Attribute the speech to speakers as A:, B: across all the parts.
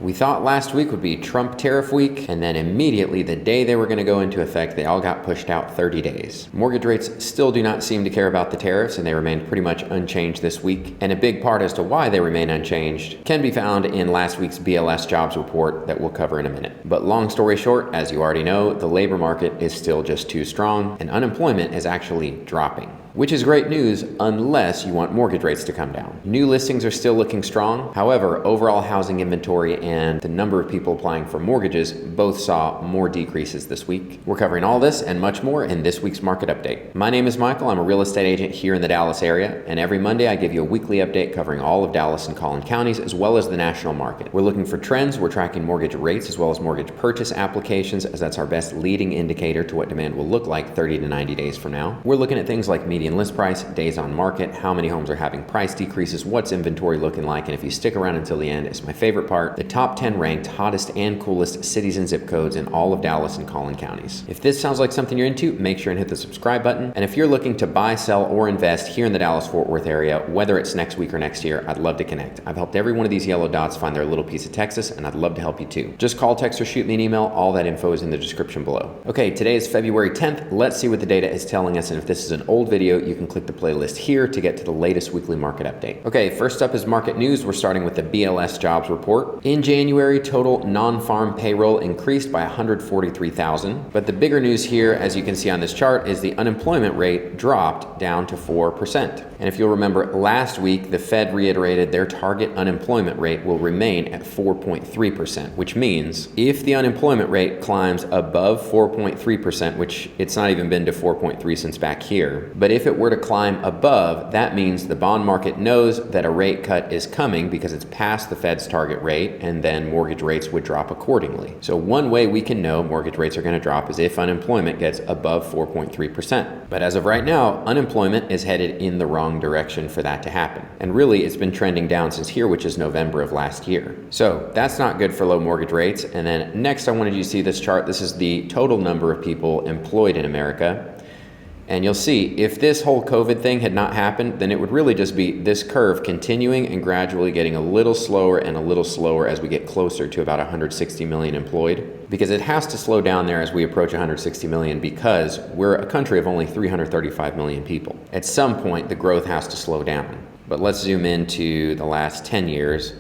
A: We thought last week would be Trump tariff week, and then immediately the day they were going to go into effect, they all got pushed out 30 days. Mortgage rates still do not seem to care about the tariffs, and they remained pretty much unchanged this week. And a big part as to why they remain unchanged can be found in last week's BLS jobs report that we'll cover in a minute. But long story short, as you already know, the labor market is still just too strong, and unemployment is actually dropping, which is great news unless you want mortgage rates to come down. New listings are still looking strong. However, overall housing inventory and the number of people applying for mortgages both saw more decreases this week. We're covering all this and much more in this week's market update. My name is Michael. I'm a real estate agent here in the Dallas area, and every Monday I give you a weekly update covering all of Dallas and Collin counties as well as the national market. We're looking for trends. We're tracking mortgage rates as well as mortgage purchase applications, as that's our best leading indicator to what demand will look like 30 to 90 days from now. We're looking at things like median list price, days on market, how many homes are having price decreases, what's inventory looking like, and if you stick around until the end, it's my favorite part, the top 10 ranked hottest and coolest cities and zip codes in all of Dallas and Collin counties. If this sounds like something you're into, make sure and hit the subscribe button. And if you're looking to buy, sell, or invest here in the Dallas-Fort Worth area, whether it's next week or next year, I'd love to connect. I've helped every one of these yellow dots find their little piece of Texas, and I'd love to help you too. Just call, text, or shoot me an email. All that info is in the description below. Okay, today is February 10th. Let's see what the data is telling us, and if this is an old video, you can click the playlist here to get to the latest weekly market update. Okay, first up is market news. We're starting with the BLS jobs report. In January, total non-farm payroll increased by 143,000. But the bigger news here, as you can see on this chart, is the unemployment rate dropped down to 4%. And if you'll remember, last week, the Fed reiterated their target unemployment rate will remain at 4.3%, which means if the unemployment rate climbs above 4.3%, which it's not even been to 4.3 since back here, but if it were to climb above, that means the bond market knows that a rate cut is coming because it's past the Fed's target rate, and then mortgage rates would drop accordingly. So one way we can know mortgage rates are going to drop is if unemployment gets above 4.3%. But as of right now, unemployment is headed in the wrong direction for that to happen. And really, it's been trending down since here, which is November of last year. So that's not good for low mortgage rates. And then next, I wanted you to see this chart. This is the total number of people employed in America. And you'll see, if this whole COVID thing had not happened, then it would really just be this curve continuing and gradually getting a little slower and a little slower as we get closer to about 160 million employed. Because it has to slow down there as we approach 160 million because we're a country of only 335 million people. At some point, the growth has to slow down. But let's zoom into the last 10 years.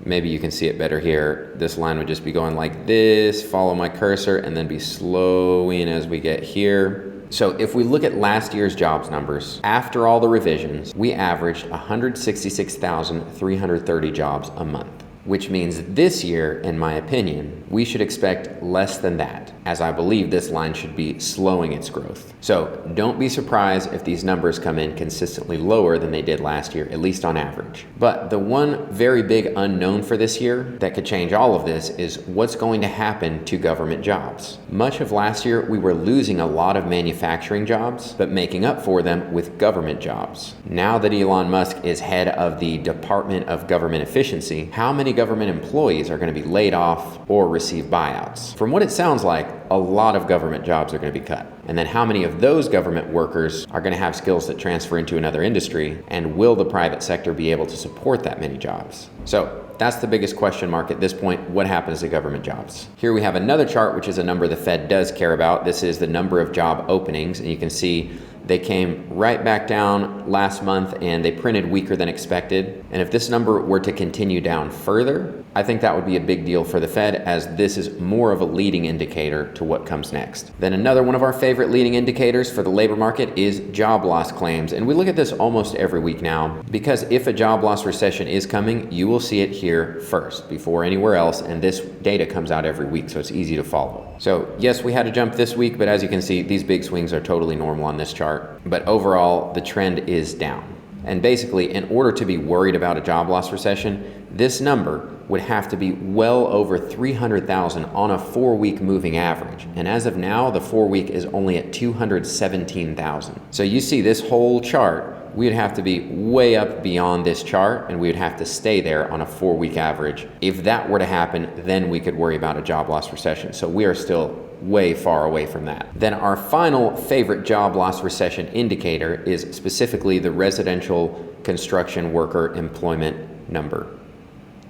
A: Maybe you can see it better here. This line would just be going like this, follow my cursor, and then be slowing as we get here. So if we look at last year's jobs numbers, after all the revisions, we averaged 166,330 jobs a month, which means this year, in my opinion, we should expect less than that, as I believe this line should be slowing its growth. So don't be surprised if these numbers come in consistently lower than they did last year, at least on average. But the one very big unknown for this year that could change all of this is what's going to happen to government jobs. Much of last year, we were losing a lot of manufacturing jobs, but making up for them with government jobs. Now that Elon Musk is head of the Department of Government Efficiency, how many government employees are going to be laid off or receive buyouts? From what it sounds like, a lot of government jobs are going to be cut. And then how many of those government workers are going to have skills that transfer into another industry? And will the private sector be able to support that many jobs? So that's the biggest question mark at this point. What happens to government jobs? Here we have another chart, which is a number the Fed does care about. This is the number of job openings. And you can see they came right back down last month and they printed weaker than expected. And if this number were to continue down further, I think that would be a big deal for the Fed, as this is more of a leading indicator to what comes next. Then another one of our favorite leading indicators for the labor market is job loss claims. And we look at this almost every week now, because if a job loss recession is coming, you will see it here first before anywhere else. And this data comes out every week, so it's easy to follow. So yes, we had a jump this week, but as you can see, these big swings are totally normal on this chart. But overall, the trend is down. And basically, in order to be worried about a job loss recession, this number would have to be well over 300,000 on a 4-week moving average. And as of now, the 4-week is only at 217,000. So you see this whole chart, we'd have to be way up beyond this chart, and we would have to stay there on a 4-week average. If that were to happen, then we could worry about a job loss recession. So we are still way far away from that. Then our final favorite job loss recession indicator is specifically the residential construction worker employment number.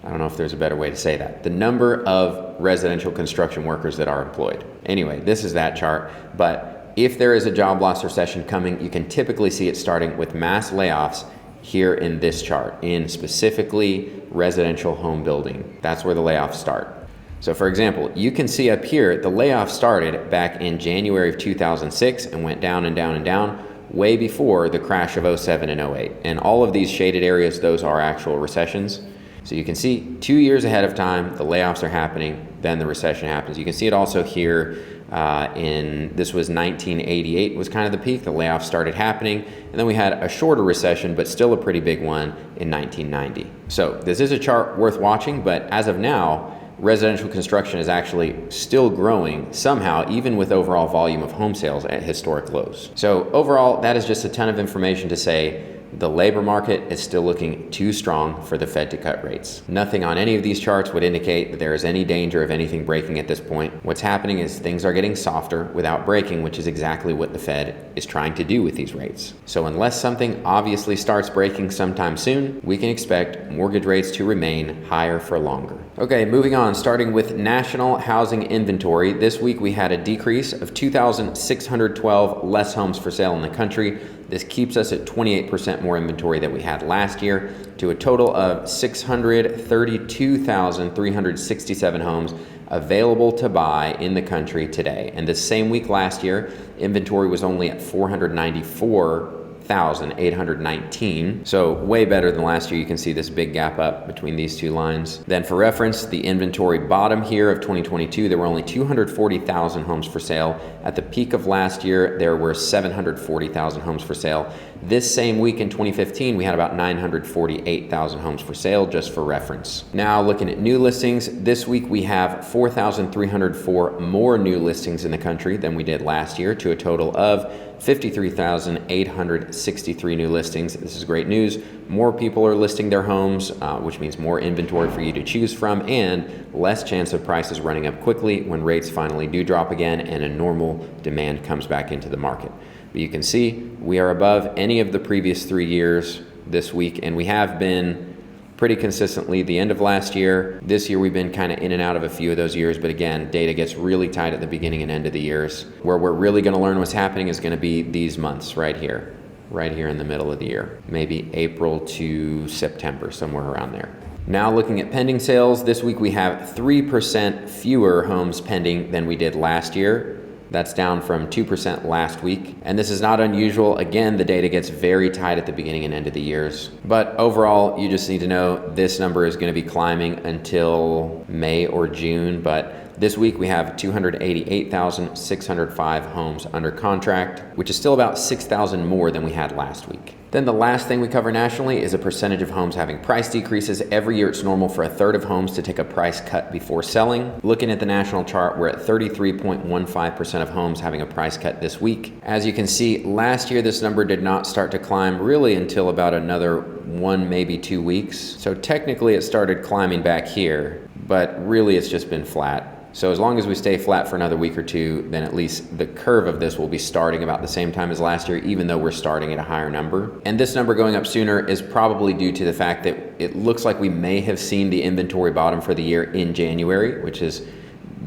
A: I don't know if there's a better way to say that. The number of residential construction workers that are employed. Anyway, this is that chart, but if there is a job loss recession coming, you can typically see it starting with mass layoffs here in this chart, in specifically residential home building. That's where the layoffs start. So for example, you can see up here, the layoff started back in January of 2006 and went down and down and down way before the crash of 07 and 08. And all of these shaded areas, those are actual recessions. So you can see 2 years ahead of time, the layoffs are happening, then the recession happens. You can see it also here this was 1988 was kind of the peak. The layoffs started happening, and then we had a shorter recession, but still a pretty big one in 1990. So this is a chart worth watching, but as of now, residential construction is actually still growing somehow, even with overall volume of home sales at historic lows. So overall, that is just a ton of information to say the labor market is still looking too strong for the Fed to cut rates. Nothing on any of these charts would indicate that there is any danger of anything breaking at this point. What's happening is things are getting softer without breaking, which is exactly what the Fed is trying to do with these rates. So unless something obviously starts breaking sometime soon, we can expect mortgage rates to remain higher for longer. Okay, moving on, starting with national housing inventory. This week we had a decrease of 2,612 less homes for sale in the country. This keeps us at 28% more inventory than we had last year, to a total of 632,367 homes available to buy in the country today. And this same week last year, inventory was only at 494,819. So way better than last year. You can see this big gap up between these two lines. Then for reference, the inventory bottom here of 2022, there were only 240,000 homes for sale. At the peak of last year, there were 740,000 homes for sale. This same week in 2015, we had about 948,000 homes for sale, just for reference. Now looking at new listings, this week we have 4,304 more new listings in the country than we did last year, to a total of 53,863 new listings. This is great news. More people are listing their homes, which means more inventory for you to choose from, and less chance of prices running up quickly when rates finally do drop again and a normal demand comes back into the market. But you can see we are above any of the previous 3 years this week, and we have been pretty consistently the end of last year. This year we've been kind of in and out of a few of those years, but again, data gets really tight at the beginning and end of the years. Where we're really going to learn what's happening is going to be these months right here in the middle of the year, maybe April to September, somewhere around there. Now looking at pending sales, this week we have 3% fewer homes pending than we did last year. That's down from 2% last week. And this is not unusual. Again, the data gets very tight at the beginning and end of the years. But overall, you just need to know this number is going to be climbing until May or June. But this week we have 288,605 homes under contract, which is still about 6,000 more than we had last week. Then the last thing we cover nationally is a percentage of homes having price decreases. Every year it's normal for a third of homes to take a price cut before selling. Looking at the national chart, we're at 33.15% of homes having a price cut this week. As you can see, last year this number did not start to climb really until about another 1, maybe 2 weeks. So technically it started climbing back here, but really it's just been flat. So as long as we stay flat for another week or two, then at least the curve of this will be starting about the same time as last year, even though we're starting at a higher number. And this number going up sooner is probably due to the fact that it looks like we may have seen the inventory bottom for the year in January,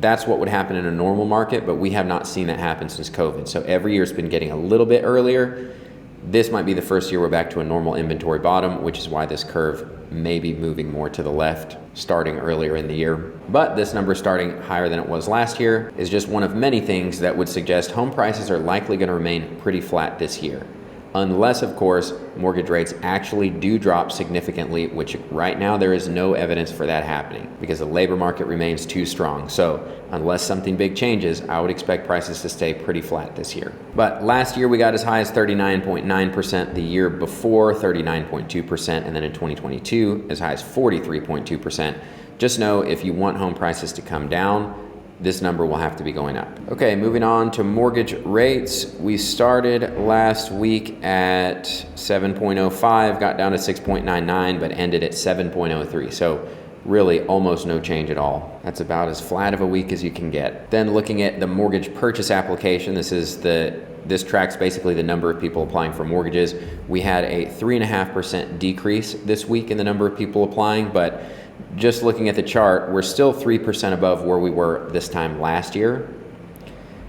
A: that's what would happen in a normal market, but we have not seen that happen since COVID. So every year it's been getting a little bit earlier. This might be the first year we're back to a normal inventory bottom, which is why this curve may be moving more to the left starting earlier in the year. But this number starting higher than it was last year is just one of many things that would suggest home prices are likely going to remain pretty flat this year. Unless, of course, mortgage rates actually do drop significantly, which right now there is no evidence for that happening because the labor market remains too strong. So unless something big changes, I would expect prices to stay pretty flat this year. But last year we got as high as 39.9%, the year before 39.2%, and then in 2022 as high as 43.2%. Just know if you want home prices to come down, this number will have to be going up. Okay, moving on to mortgage rates. We started last week at 7.05, got down to 6.99, but ended at 7.03. So really almost no change at all. That's about as flat of a week as you can get. Then looking at the mortgage purchase application, this tracks basically the number of people applying for mortgages. We had a 3.5% decrease this week in the number of people applying, but just looking at the chart, we're still 3% above where we were this time last year.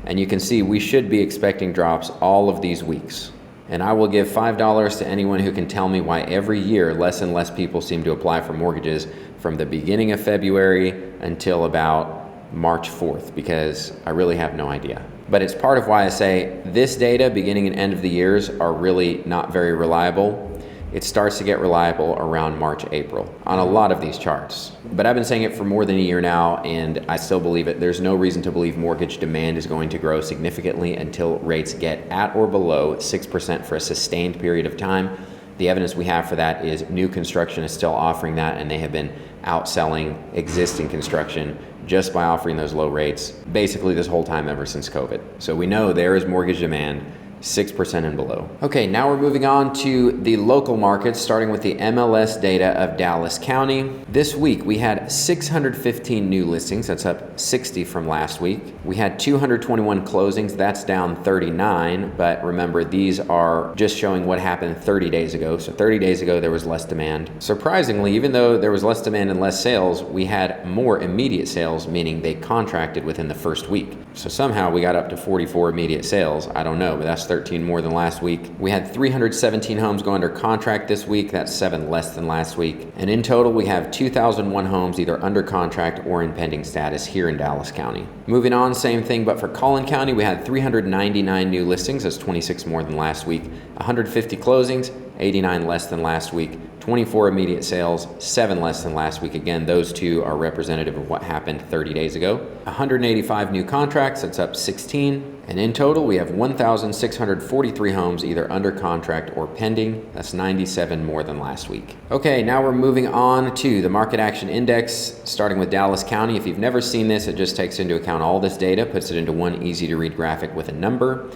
A: And you can see we should be expecting drops all of these weeks. And I will give $5 to anyone who can tell me why every year less and less people seem to apply for mortgages from the beginning of February until about March 4th, because I really have no idea. But it's part of why I say this data, beginning and end of the years, are really not very reliable. It starts to get reliable around March, April on a lot of these charts. But I've been saying it for more than a year now, and I still believe it. There's no reason to believe mortgage demand is going to grow significantly until rates get at or below 6% for a sustained period of time. The evidence we have for that is new construction is still offering that, and they have been outselling existing construction just by offering those low rates basically this whole time ever since COVID. So we know there is mortgage demand 6% and below. Okay, now we're moving on to the local markets, starting with the MLS data of Dallas County. This week, we had 615 new listings. That's up 60 from last week. We had 221 closings. That's down 39. But remember, these are just showing what happened 30 days ago. So 30 days ago, there was less demand. Surprisingly, even though there was less demand and less sales, we had more immediate sales, meaning they contracted within the first week. So somehow we got up to 44 immediate sales. I don't know, but that's 13 more than last week. We had 317 homes go under contract this week. That's 7 less than last week. And in total, we have 2,001 homes either under contract or in pending status here in Dallas County. Moving on, same thing, but for Collin County, we had 399 new listings. That's 26 more than last week. 150 closings, 89 less than last week. 24 immediate sales, 7 less than last week. Again, those two are representative of what happened 30 days ago. 185 new contracts, that's up 16. And in total, we have 1,643 homes either under contract or pending. That's 97 more than last week. Okay, now we're moving on to the Market Action Index, starting with Dallas County. If you've never seen this, it just takes into account all this data, puts it into one easy to read graphic with a number.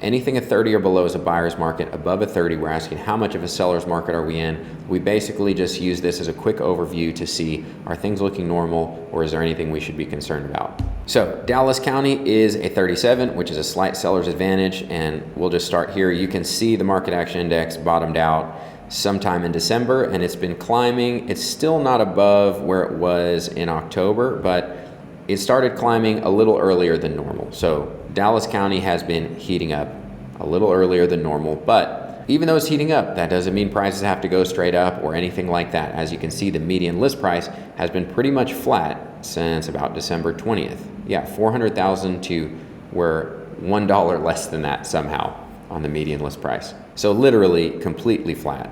A: Anything a 30 or below is a buyer's market. Above a 30, we're asking how much of a seller's market are we in. We basically just use this as a quick overview to see, are things looking normal or is there anything we should be concerned about? So Dallas County is a 37, which is a slight seller's advantage. And we'll just start here. You can see the Market Action Index bottomed out sometime in December and it's been climbing. It's still not above where it was in October, but it started climbing a little earlier than normal. So Dallas County has been heating up a little earlier than normal, but even though it's heating up, that doesn't mean prices have to go straight up or anything like that. As you can see, the median list price has been pretty much flat since about December 20th. Yeah, 400,000 to we're $1 less than that somehow on the median list price. So literally completely flat.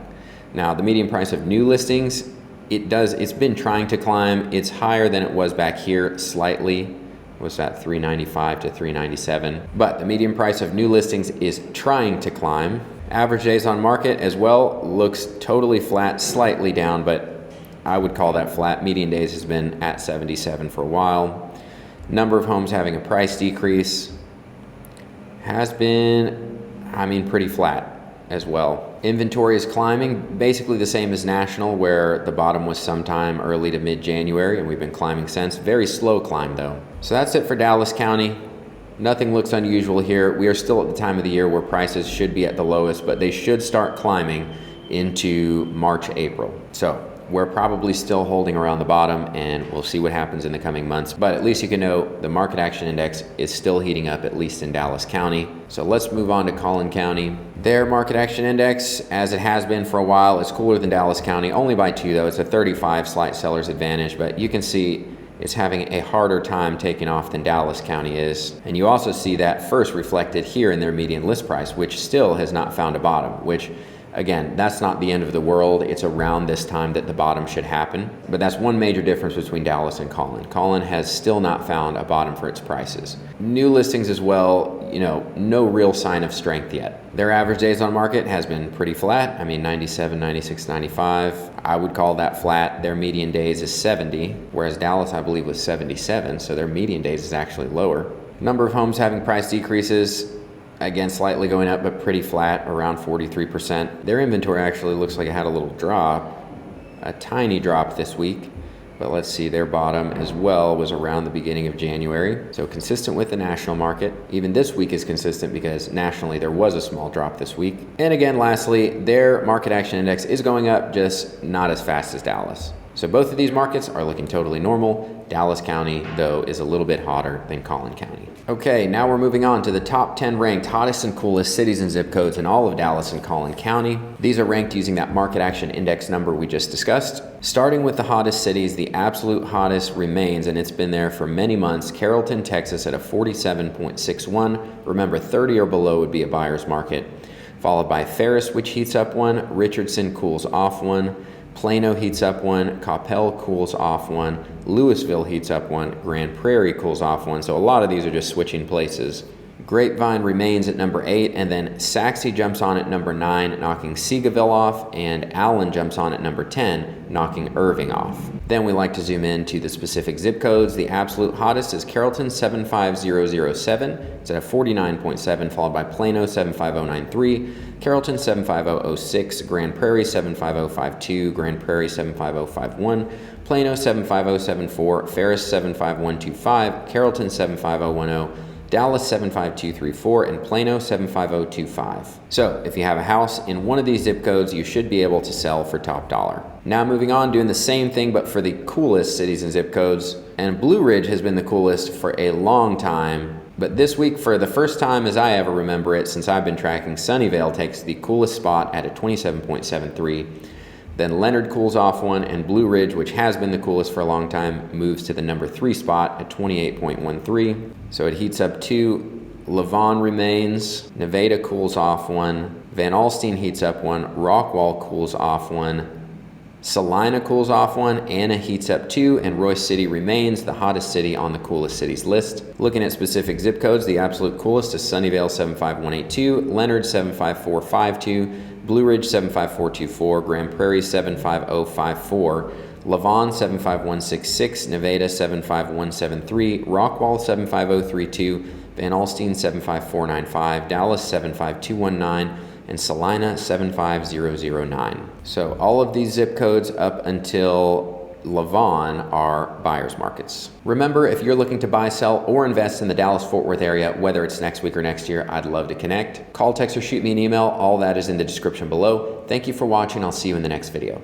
A: Now, the median price of new listings, it's been trying to climb. It's higher than it was back here slightly. Was that 395 to 397? But the median price of new listings is trying to climb. Average days on market as well looks totally flat, slightly down, but I would call that flat. Median days has been at 77 for a while. Number of homes having a price decrease has been, pretty flat as well. Inventory is climbing, basically the same as national, where the bottom was sometime early to mid-January, and we've been climbing since. Very slow climb though. So that's it for Dallas County. Nothing looks unusual here. We are still at the time of the year where prices should be at the lowest, but they should start climbing into March, April. So we're probably still holding around the bottom, and we'll see what happens in the coming months. But at least you can know the Market Action Index is still heating up, at least in Dallas County. So let's move on to Collin County. Their Market Action Index, as it has been for a while, is cooler than Dallas County, only by 2 though. It's a 35 slight seller's advantage, but you can see it's having a harder time taking off than Dallas County is. And you also see that first reflected here in their median list price, which still has not found a bottom, which again, that's not the end of the world. It's around this time that the bottom should happen. But that's one major difference between Dallas and Collin. Collin has still not found a bottom for its prices. New listings as well, no real sign of strength yet. Their average days on market has been pretty flat. 97, 96, 95. I would call that flat. Their median days is 70, whereas Dallas, I believe, was 77. So their median days is actually lower. Number of homes having price decreases, again, slightly going up, but pretty flat, around 43%. Their inventory actually looks like it had a little drop, a tiny drop this week. But let's see, their bottom as well was around the beginning of January. So consistent with the national market. Even this week is consistent because nationally there was a small drop this week. And again, lastly, their Market Action Index is going up, just not as fast as Dallas. So both of these markets are looking totally normal. Dallas County, though, is a little bit hotter than Collin County. Okay, now we're moving on to the top 10 ranked hottest and coolest cities and zip codes in all of Dallas and Collin County. These are ranked using that market action index number we just discussed. Starting with the hottest cities, the absolute hottest remains, and it's been there for many months, Carrollton, Texas at a 47.61. Remember, 30 or below would be a buyer's market. Followed by Ferris, which heats up one, Richardson cools off one, Plano heats up one, Coppell cools off one, Louisville heats up one, Grand Prairie cools off one. So a lot of these are just switching places. Grapevine remains at number 8, and then Saxey jumps on at number 9, knocking Seagoville off, and Allen jumps on at number 10, knocking Irving off. Then we like to zoom in to the specific zip codes. The absolute hottest is Carrollton 75007. It's at a 49.7, followed by Plano 75093, Carrollton 75006, Grand Prairie 75052, Grand Prairie 75051, Plano 75074, Ferris 75125, Carrollton 75010, Dallas 75234, and Plano 75025. So if you have a house in one of these zip codes, you should be able to sell for top dollar. Now moving on, doing the same thing but for the coolest cities and zip codes. And Blue Ridge has been the coolest for a long time, but this week, for the first time as I ever remember it since I've been tracking, Sunnyvale takes the coolest spot at a 27.73. Then Leonard cools off one, and Blue Ridge, which has been the coolest for a long time, moves to the number 3 spot at 28.13. So it heats up 2. Lavon remains. Nevada cools off one. Van Alstyne heats up one. Rockwall cools off one. Salina cools off one. Anna heats up 2, and Royce City remains the hottest city on the coolest cities list. Looking at specific zip codes, the absolute coolest is Sunnyvale 75182, Leonard 75452, Blue Ridge 75424, Grand Prairie 75054, Lavon 75166, Nevada 75173, Rockwall 75032, Van Alstyne 75495, Dallas 75219, and Salina 75009. So all of these zip codes up until Lavon are buyer's markets. Remember, if you're looking to buy, sell, or invest in the Dallas-Fort Worth area, whether it's next week or next year, I'd love to connect. Call, text, or shoot me an email. All that is in the description below. Thank you for watching. I'll see you in the next video.